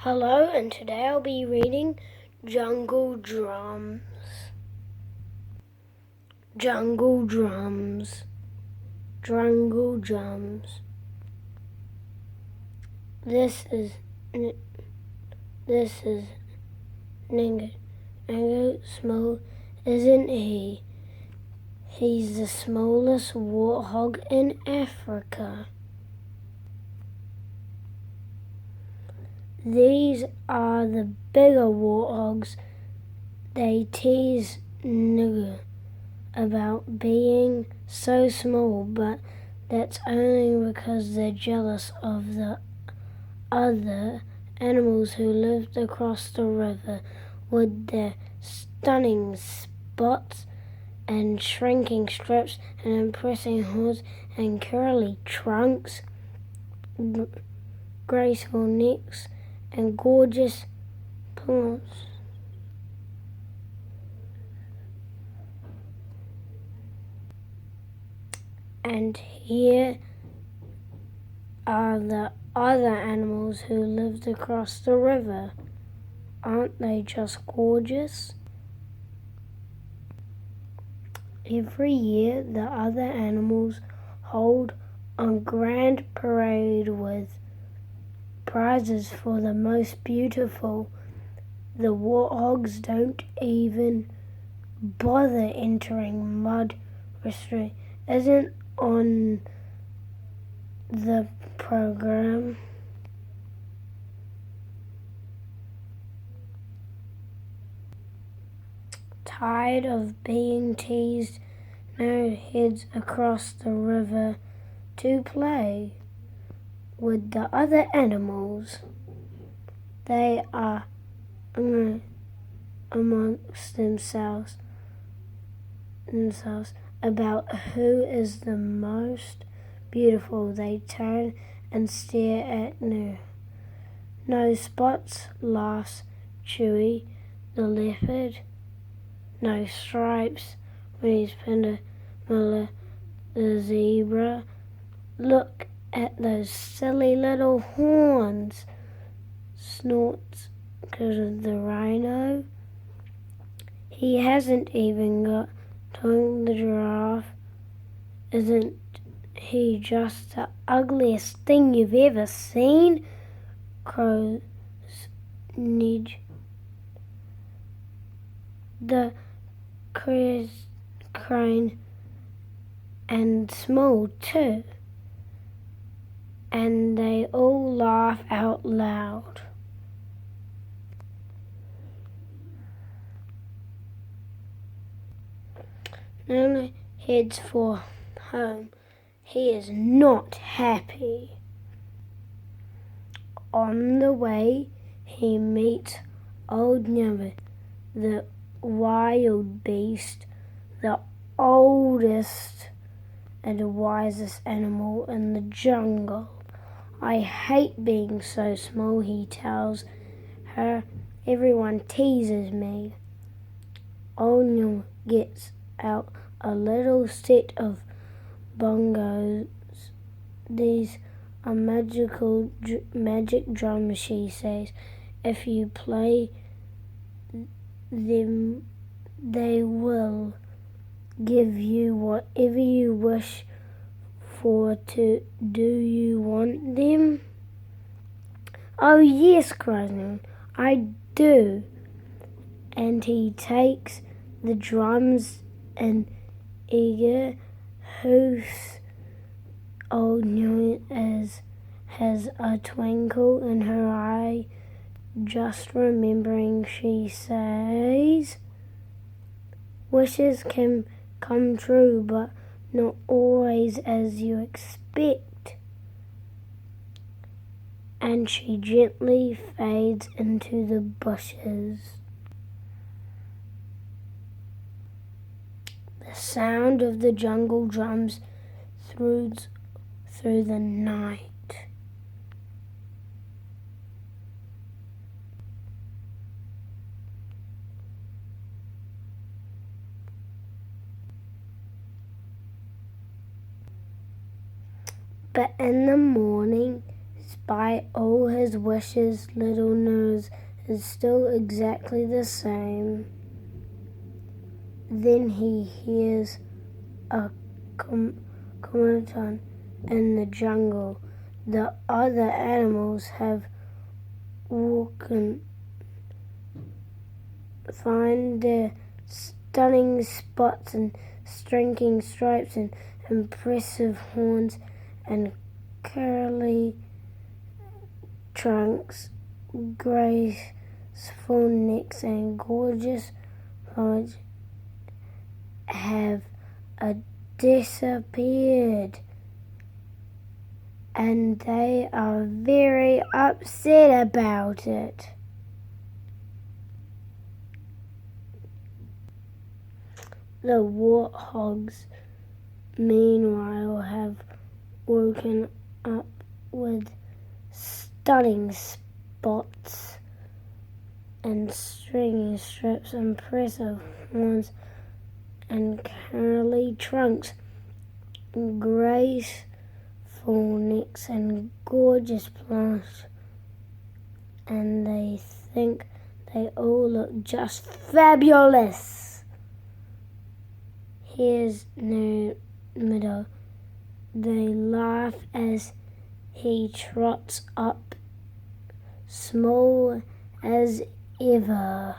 Hello, and today I'll be reading Jungle Drums. Jungle drums, jungle drums. This is Ningo. Ningo Small, isn't he? He's the smallest warthog in Africa. These are the bigger warthogs. They tease Ningo about being so small, but that's only because they're jealous of the other animals who lived across the river with their stunning spots and shrinking strips and impressive horns and curly trunks, graceful necks and gorgeous paws. And here are the other animals who lived across the river. Aren't they just gorgeous? Every year, the other animals hold a grand parade with prizes for the most beautiful. The warthogs don't even bother entering mud restraint. Isn't on the program. Tired of being teased, now heads across the river to play with the other animals. They are amongst themselves about who is the most beautiful. They turn and stare at No Spots, laughs Chewy the leopard. No Stripes, when he's pinned Miller the zebra. Look at those silly little horns, snorts because of the rhino. He hasn't even got tongue, the giraffe. Isn't he just the ugliest thing you've ever seen? Crows Nidge. The crane and small too. And they all laugh out loud. Nana heads for home. He is not happy. On the way, he meets Old Nyamba, the wild beast, the oldest and wisest animal in the jungle. I hate being so small, he tells her. Everyone teases me. Old Nyamba gets out a little set of bongos. These are magic drums, she says. If you play them, they will give you whatever you wish for. Do you want them? Oh yes, cries Nan. I do. And he takes the drums and eager hoofs. Old Nan has a twinkle in her eye. Just remembering, she says, wishes can come true, but not always as you expect. And she gently fades into the bushes. The sound of the jungle drums through the night. But in the morning, his Despite all his wishes, Little Nose is still exactly the same. Then he hears a commotion in the jungle. The other animals have woken, find their stunning spots and striking stripes and impressive horns and curly trunks, graceful necks and gorgeous plumage have disappeared, and they are very upset about it. The warthogs, meanwhile, have woken up with stunning spots and stringy strips, impressive horns and curly trunks, graceful necks and gorgeous plumage, and they think they all look just fabulous. Here's Meadow. They laugh as he trots up, small as ever,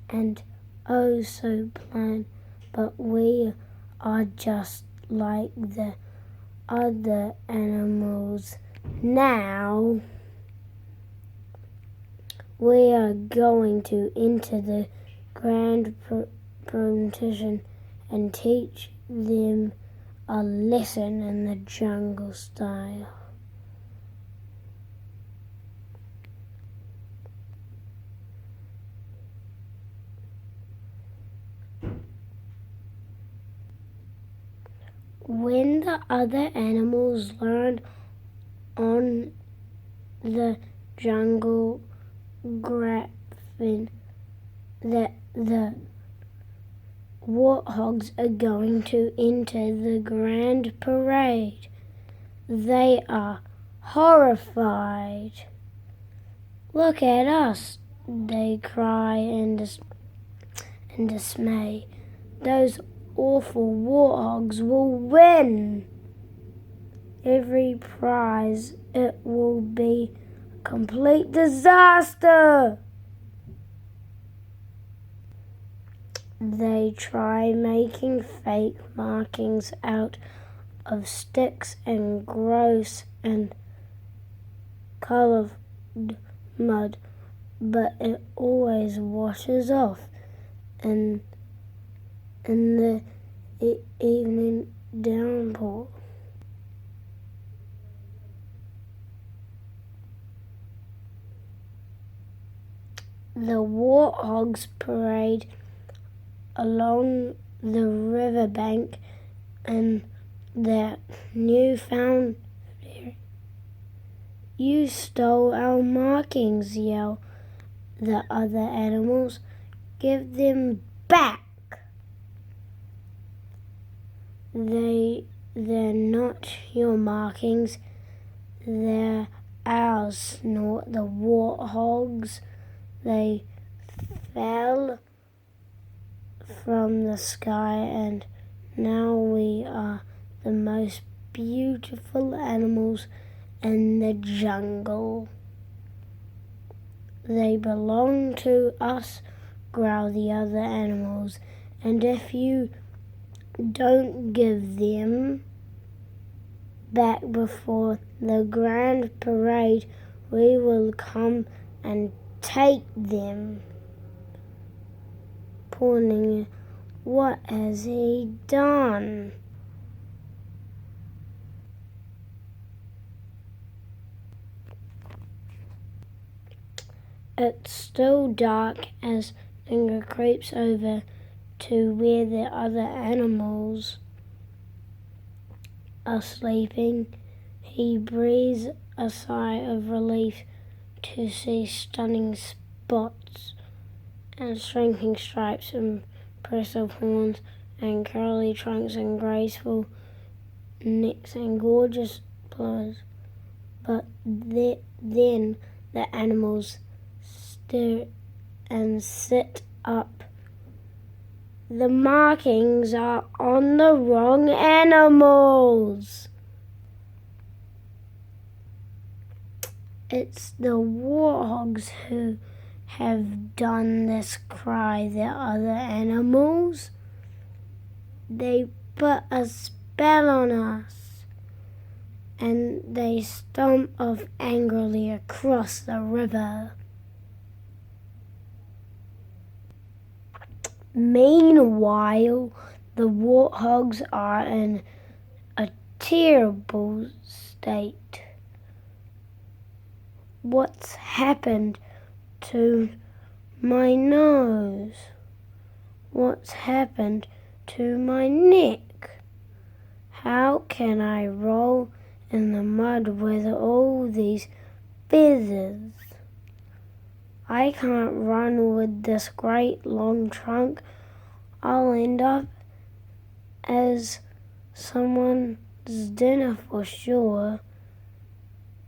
and oh so plain, but we are just like the other animals now. We are going to enter the grand competition and teach them a lesson in the jungle style. When the other animals learned on the jungle graphene that the warthogs are going to enter the grand parade, they are horrified. Look at us, they cry in dismay. Those awful warthogs will win every prize. It will be a complete disaster. They try making fake markings out of sticks and gross and colored mud, but it always washes off in the evening downpour. The warthogs parade along the riverbank and their newfound fear. You stole our markings, yell the other animals. Give them back. They're not your markings, they're ours, snort the warthogs. They fell from the sky, and now we are the most beautiful animals in the jungle. They belong to us, growl the other animals, and if you don't give them back before the grand parade, we will come and take them. Pointing, what has he done? It's still dark as Finger creeps over to where the other animals are sleeping. He breathes a sigh of relief to see stunning spots and shrinking stripes, impressive horns and curly trunks and graceful necks and gorgeous but then the animals stir and sit up. The markings are on the wrong animals. It's the warthogs who have done this, cry the other animals. They put a spell on us, and they stomp off angrily across the river. Meanwhile, the warthogs are in a terrible state. What's happened to my nose? What's happened to my neck? How can I roll in the mud with all these feathers? I can't run with this great long trunk. I'll end up as someone's dinner for sure.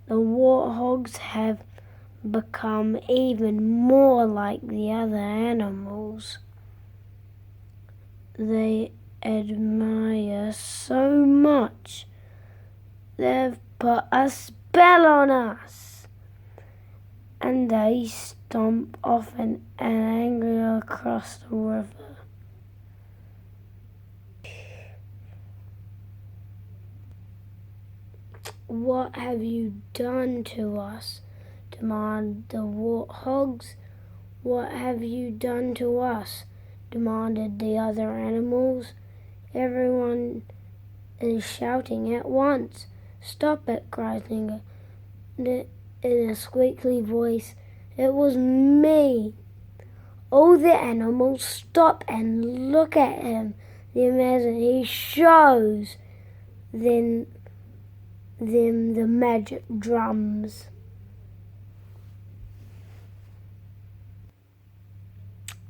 The warthogs have become even more like the other animals. They admire so much. They've put a spell on us. And they stomp off and angry across the river. What have you done to us? Demanded the warthogs. What have you done to us? Demanded the other animals. Everyone is shouting at once. Stop it, cried Ninga in a squeaky voice. It was me. All the animals stop and look at him. The magic he shows them the magic drums.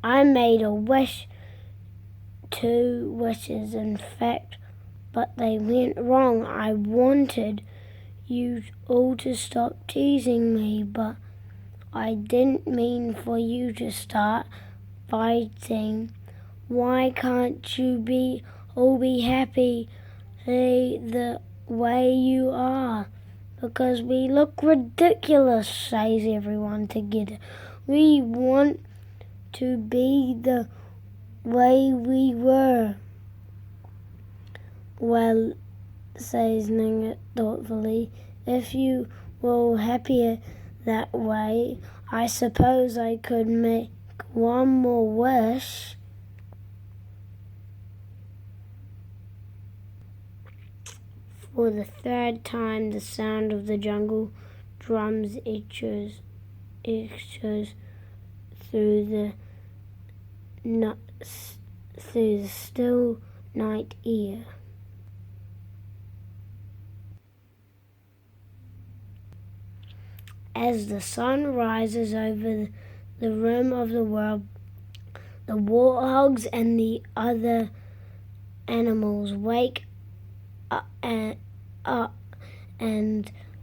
I made a wish, 2 wishes in fact, but they went wrong. I wanted you all to stop teasing me, but I didn't mean for you to start fighting. Why can't you all be happy the way you are? Because we look ridiculous, says everyone together. We want to be the way we were. Well, says Ninga thoughtfully, if you were happier that way, I suppose I could make one more wish. For the 3rd time, the sound of the jungle drums echoes through the still night air. As the sun rises over the rim of the world, the warthogs and the other animals wake up and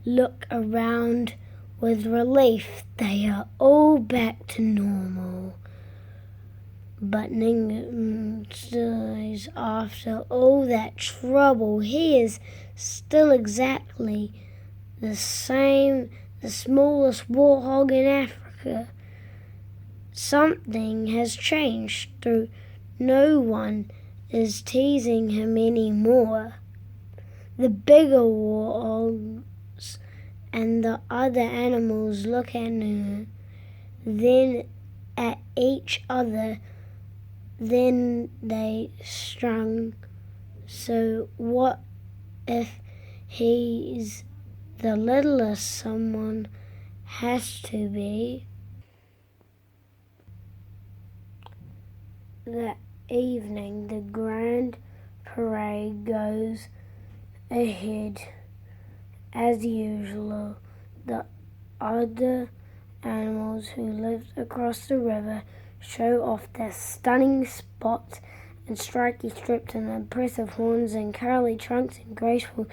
look around with relief. They are all back to normal. But Ninga says after all that trouble, he is still exactly the same, the smallest warthog in Africa. Something has changed, though no one is teasing him anymore. The bigger warthogs and the other animals look at him, then at each other, then they shrug. So what if he's the littlest? Someone has to be. That evening, the grand parade goes ahead. As usual, the other animals who lived across the river show off their stunning spots and striky strips and impressive horns and curly trunks and graceful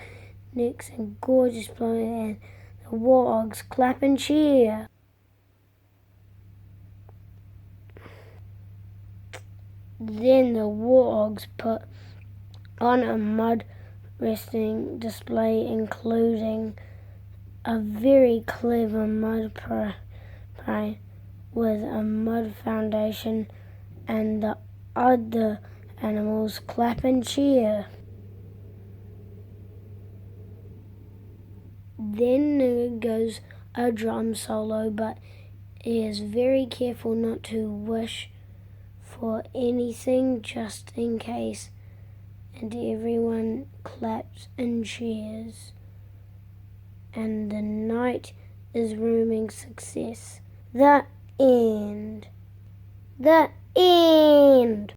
necks and gorgeous blowing, and the warthogs clap and cheer. Then the warthogs put on a mud wrestling display, including a very clever mud pie with a mud foundation, and the other animals clap and cheer. Then Nigger goes a drum solo, but he is very careful not to wish for anything just in case, and everyone claps and cheers, and the night is rooming success. The end. The end.